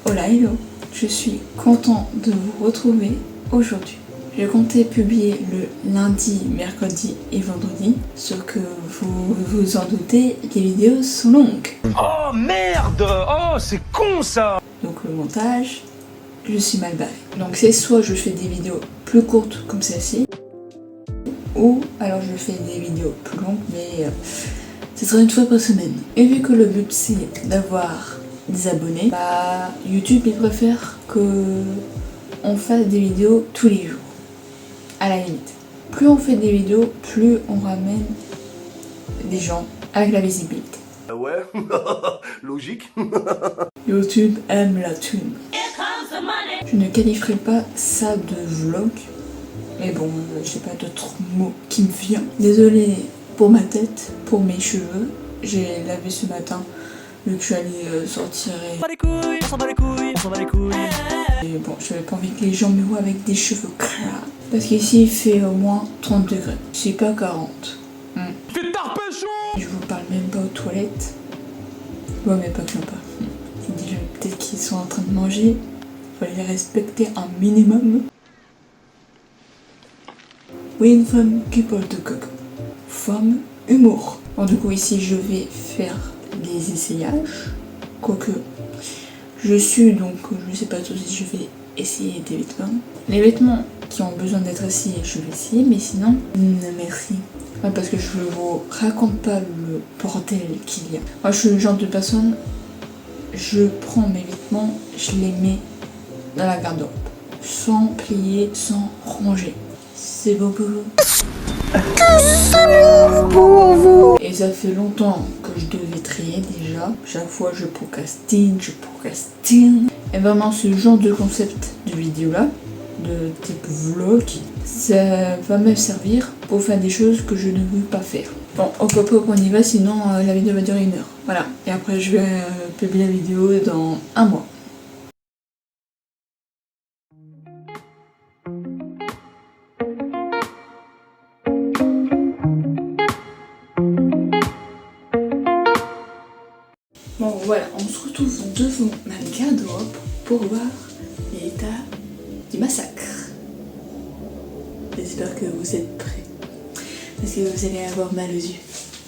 Hola hello, je suis content de vous retrouver aujourd'hui. Je comptais publier le lundi, mercredi et vendredi, sauf que vous vous en doutez, les vidéos sont longues. Oh merde! Oh c'est con ça! Donc le montage, je suis mal barrée. Donc c'est soit je fais des vidéos plus courtes comme celle-ci, ou alors je fais des vidéos plus longues, mais ce sera une fois par semaine. Et vu que le but c'est d'avoir des abonnés, bah YouTube il préfère que on fasse des vidéos tous les jours. À la limite. Plus on fait des vidéos, plus on ramène des gens avec la visibilité. Ouais, logique. YouTube aime la thune. Je ne qualifierai pas ça de vlog, mais bon, j'ai pas d'autres mots qui me viennent. Désolée pour ma tête, pour mes cheveux. J'ai lavé ce matin, vu que je suis allée sortir et... On s'en bat les couilles, on s'en bat les couilles, on s'en bat les couilles. Et bon, j'avais pas envie que les gens me voient avec des cheveux crades. Parce qu'ici il fait au moins 30 degrés. C'est pas 40. Fais tarpechon! Je vous parle même pas aux toilettes. Ouais, mais pas que pas. C'est déjà peut-être qu'ils sont en train de manger. Faut les respecter un minimum. Oui, une femme qui parle de coq. Femme, humour. Bon, du coup, ici, je vais faire des essayages. Quoique, je suis donc, je sais pas trop si je vais essayer des vêtements. Les vêtements qui ont besoin d'être essayés, je vais essayer, mais sinon, non merci. Ouais, parce que je vous raconte pas le bordel qu'il y a. Moi, je suis le genre de personne, je prends mes vêtements, je les mets dans la garde-robe. Sans plier, sans ranger. C'est beau pour vous. Et ça fait longtemps que je devais trier déjà. Chaque fois je procrastine. Et vraiment ce genre de concept de vidéo là, de type vlog, ça va me servir pour faire des choses que je ne veux pas faire. Bon, au pop on y va, sinon la vidéo va durer 1 heure. Voilà, et après je vais publier la vidéo dans 1 mois. Bon voilà, on se retrouve devant ma garde-robe pour voir l'état du massacre. J'espère que vous êtes prêts. Parce que vous allez avoir mal aux yeux,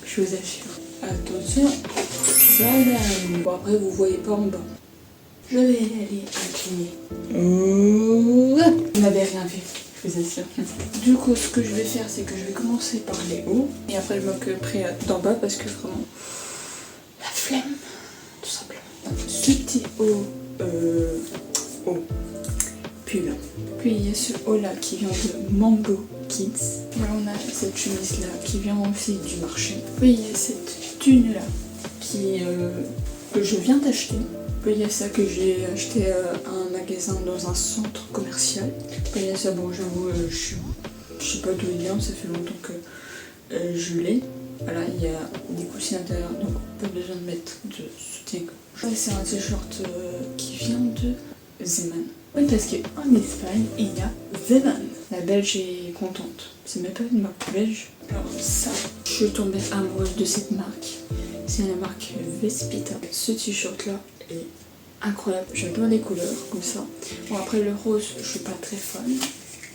je vous assure. Attention, voilà. Bon après vous voyez pas en bas. Je vais aller incliner. Vous n'avez rien vu, je vous assure. Du coup ce que je vais faire c'est que je vais commencer par les hauts. Et après je m'occuperai d'en bas parce que vraiment la flemme. Tout simplement. Ce petit haut pull. Puis il y a ce haut là qui vient de Mango Kids. Là on a cette chemise là qui vient aussi du marché. Puis il y a cette tune là qui que je viens d'acheter. Puis il y a ça que j'ai acheté à un magasin dans un centre commercial. Puis il y a ça, bon j'avoue je sais pas d'où il vient, ça fait longtemps que je l'ai. Voilà, il y a des coussins à l'intérieur, donc pas besoin de mettre de soutien-gorge. C'est un t-shirt qui vient de Zeman. Oui, parce qu'en Espagne, il y a Zeman. La Belge est contente. C'est même pas une marque belge. Alors ça, je suis tombée amoureuse de cette marque. C'est la marque Vespita. Ce t-shirt-là est incroyable. J'adore les couleurs comme ça. Bon, après le rose, je suis pas très fan.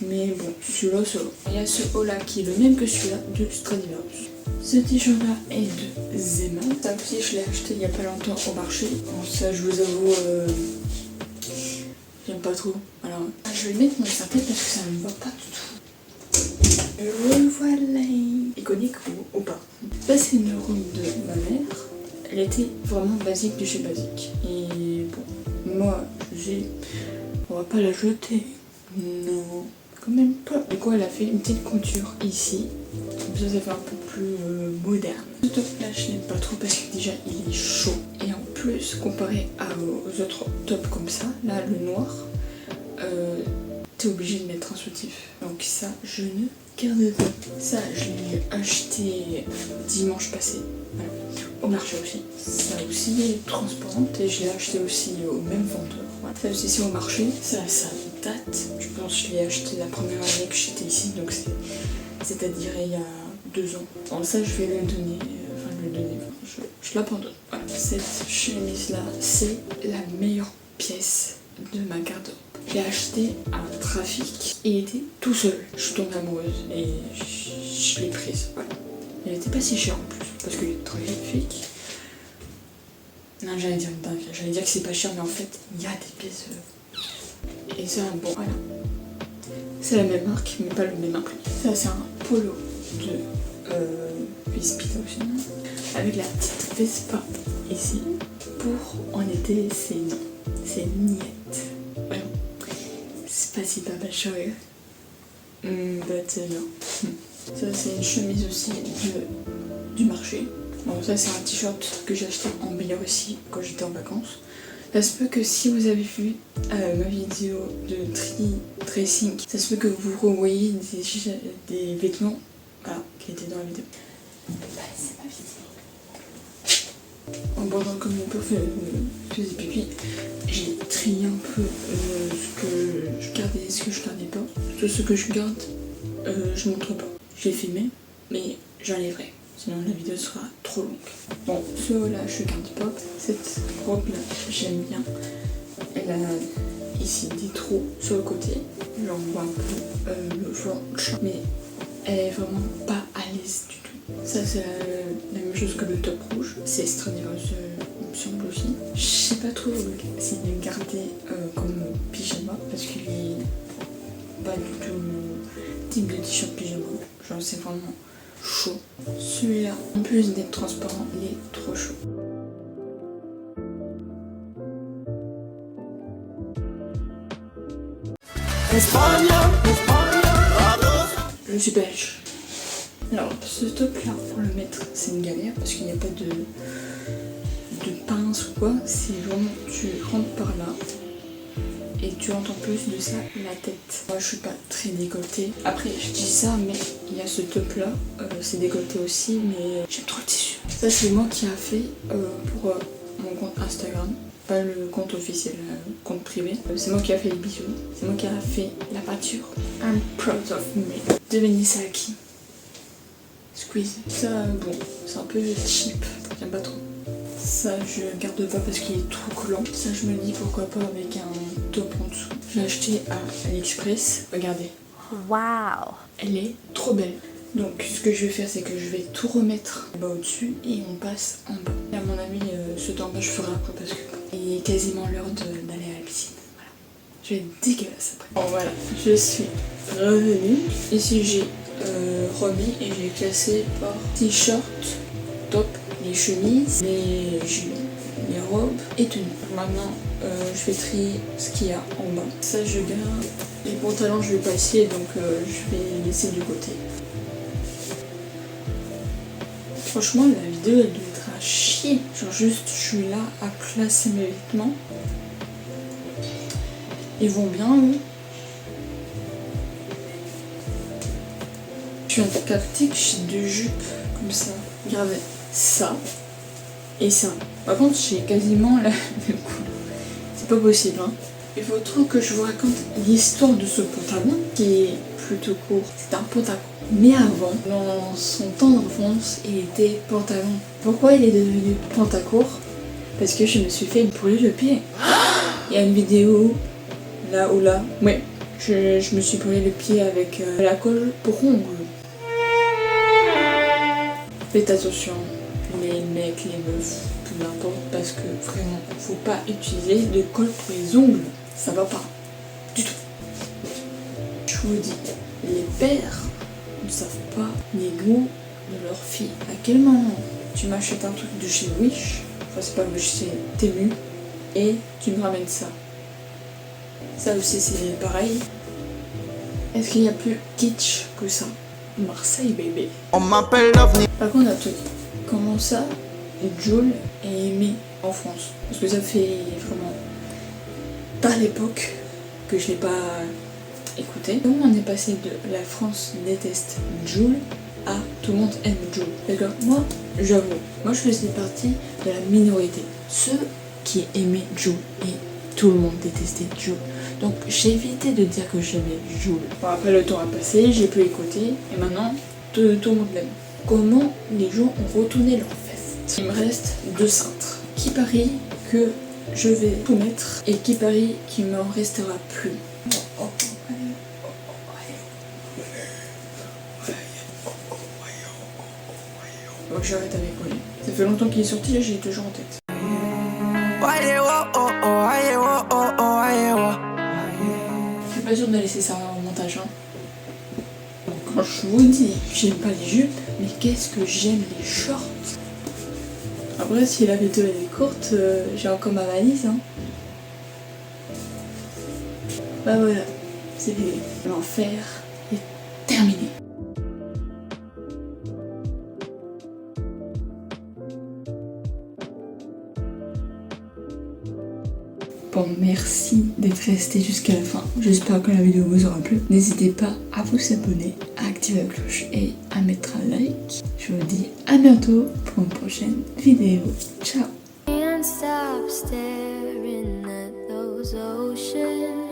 Mais bon, celui-là, c'est bon. Il y a ce haut-là qui est le même que celui-là de Stradivarius. Ce t-shirt là est de Zeman. Ça aussi je l'ai acheté il y a pas longtemps au marché. Bon ça je vous avoue, j'aime pas trop. Alors je vais le mettre dans sa tête parce que ça ne me va pas du tout. Le voilà. Iconique ou pas. Ça c'est une robe de ma mère. Elle était vraiment basique de chez basique. Et bon, moi on va pas la jeter. Non. Quand même pas. Du coup elle a fait une petite couture ici. Comme ça fait un peu plus moderne. Ce top là je n'aime pas trop parce que déjà il est chaud. Et en plus comparé aux autres tops comme ça, là le noir, t'es obligé de mettre un soutif. Donc ça je ne garde pas. Ça je l'ai acheté dimanche passé. Voilà. Au marché aussi. Ça aussi est transparente et je l'ai acheté aussi au même vendeur. Voilà. Ça aussi c'est au marché. Ça date. Je pense que je l'ai acheté la première année que j'étais ici. Donc c'est-à-dire il y a 2 ans. Bon ça je vais le donner. Je l'abandonne. Voilà. Cette chemise là c'est la meilleure pièce de ma garde-robe. J'ai acheté un trafic et il était tout seul. Je suis tombée amoureuse et je l'ai prise. Voilà. Il était pas si cher en plus parce qu'il est trafic. Non, j'allais dire une dingue. J'allais dire que c'est pas cher, mais en fait, il y a des pièces. Et ça, bon, voilà. C'est la même marque, mais pas le même imprimé. Ça, c'est un polo de Vespita aussi, avec la petite Vespa ici. Pour en été, c'est non. C'est niette. Voilà. C'est pas si pas cher. But non. Ça, c'est une chemise aussi du marché. Bon, ça, c'est un t-shirt que j'ai acheté en Biélorussie quand j'étais en vacances. Ça se peut que si vous avez vu ma vidéo de dressing, ça se peut que vous revoyez des vêtements qui étaient dans la vidéo. C'est ma vidéo. En pendant que mon père faisait pipi, j'ai trié un peu ce que je gardais et ce que je gardais pas. Tout ce que je garde, je montre pas. J'ai filmé, mais j'enlèverai. Sinon la vidéo sera trop longue. Bon, ce haut là je garde pas. Cette robe là j'aime bien. Elle a ici des trous sur le côté. J'en vois un peu le flanc, mais elle est vraiment pas à l'aise du tout. Ça c'est la même chose que le top rouge. C'est Stradivarius il me semble aussi. Je sais pas trop s'il est gardé comme pyjama parce qu'il est pas du tout le type de t-shirt pyjama. Genre c'est vraiment chaud. Celui-là, en plus d'être transparent, il est trop chaud. Je suis belge. Alors, ce top-là, pour le mettre, c'est une galère parce qu'il n'y a pas de pince ou quoi. C'est vraiment, tu rentres par là. Et tu rentres en plus de ça la tête. Moi je suis pas très décolletée. Après je dis ça mais il y a ce top là. C'est décolleté aussi mais j'aime trop le tissu. Ça c'est moi qui a fait pour mon compte Instagram. Pas le compte officiel, le compte privé. C'est moi qui a fait les bijoux. C'est moi qui a fait la peinture. I'm proud of me. Devinez ça à qui? Squeeze. Ça bon, c'est un peu cheap. J'aime pas trop. Ça je garde pas parce qu'il est trop collant. Ça je me dis pourquoi pas avec un top en dessous. Je l'ai acheté à AliExpress. Regardez. Waouh! Elle est trop belle. Donc ce que je vais faire c'est que je vais tout remettre bas au-dessus et on passe en bas. Et à mon avis ce temps bas je ferai après parce que il est quasiment l'heure d'aller à la piscine. Voilà. Je vais être dégueulasse après. Bon voilà, je suis revenue. Ici j'ai remis et j'ai classé par t-shirt, top, les chemises, les jupes, les robes et tenues. Maintenant, je vais trier ce qu'il y a en bas. Ça, je garde. Les pantalons, je vais pas essayer, donc je vais les laisser du côté. Franchement, la vidéo, elle doit être à chier. Genre juste, je suis là à classer mes vêtements. Ils vont bien, eux. Je suis un tactique, j'ai deux jupes comme ça. Regardez. Ça et ça. Par contre, j'ai quasiment la même couleur. C'est pas possible, hein. Il faut trop que je vous raconte l'histoire de ce pantalon qui est plutôt court. C'est un pantalon. Mais avant, dans son temps d'enfance, il était pantalon. Pourquoi il est devenu pantacourt? Parce que je me suis fait brûler le pied. Il y a une vidéo là ou là. Ouais, je me suis brûlé le pied avec la colle pour ongles. Faites attention. Les mecs, les meufs, peu importe, parce que vraiment, faut pas utiliser de colle pour les ongles, ça va pas, du tout. Je vous dis, les pères ne savent pas les goûts de leurs filles. À quel moment tu m'achètes un truc de chez Wish, enfin c'est pas Wish, c'est Temu, et tu me ramènes ça? Ça aussi c'est pareil. Est-ce qu'il y a plus kitsch que ça? Marseille bébé. On m'appelle l'OVNI. Par contre attendez. Comment ça, Jul est aimé en France? Parce que ça fait vraiment par l'époque que je l'ai pas écouté. Comment on est passé de la France déteste Jul à tout le monde aime Jul? D'accord, moi, j'avoue, moi je faisais partie de la minorité. Ceux qui aimaient Jul et tout le monde détestait Jul. Donc j'ai évité de dire que j'aimais Jul. Bon, après le temps a passé, j'ai pu écouter et maintenant tout le monde l'aime. Comment les gens ont retourné leur veste? Il me reste deux cintres. Qui parie que je vais tout mettre et qui parie qu'il m'en restera plus. Donc j'arrête avec Wally. Ça fait longtemps qu'il est sorti et j'ai toujours en tête. Je suis pas sûre de laisser ça en montage. Hein. Quand je vous dis que j'aime pas les jupes, mais qu'est-ce que j'aime les shorts. Après, si la vidéo elle est courte, j'ai encore ma valise. Hein. Bah voilà, c'est fini. L'enfer est terminé. Bon, merci d'être resté jusqu'à la fin. J'espère que la vidéo vous aura plu. N'hésitez pas à vous abonner, à activer la cloche et à mettre un like. Je vous dis à bientôt pour une prochaine vidéo. Ciao! Can't stop staring at those oceans.